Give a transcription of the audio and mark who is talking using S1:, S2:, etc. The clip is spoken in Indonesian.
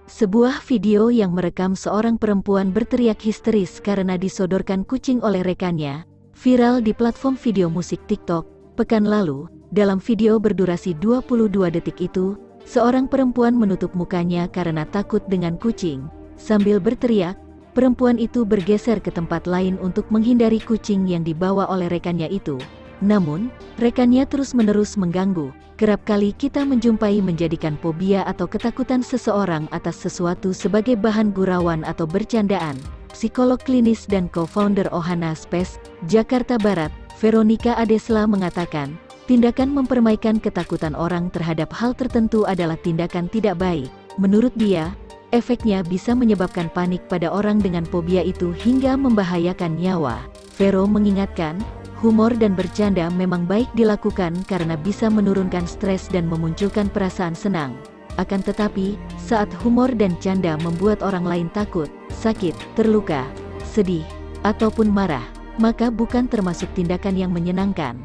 S1: Sebuah video yang merekam seorang perempuan berteriak histeris karena disodorkan kucing oleh rekannya, viral di platform video musik TikTok, pekan lalu. Dalam video berdurasi 22 detik itu, seorang perempuan menutup mukanya karena takut dengan kucing. Sambil berteriak, perempuan itu bergeser ke tempat lain untuk menghindari kucing yang dibawa oleh rekannya itu. Namun, rekannya terus-menerus mengganggu. Kerap kali kita menjumpai menjadikan fobia atau ketakutan seseorang atas sesuatu sebagai bahan gurauan atau bercandaan. Psikolog klinis dan co-founder Ohana Space, Jakarta Barat, Veronica Adesla mengatakan, tindakan mempermainkan ketakutan orang terhadap hal tertentu adalah tindakan tidak baik. Menurut dia, efeknya bisa menyebabkan panik pada orang dengan fobia itu hingga membahayakan nyawa. Vero mengingatkan, humor dan bercanda memang baik dilakukan karena bisa menurunkan stres dan memunculkan perasaan senang. Akan tetapi, saat humor dan canda membuat orang lain takut, sakit, terluka, sedih, ataupun marah, maka bukan termasuk tindakan yang menyenangkan.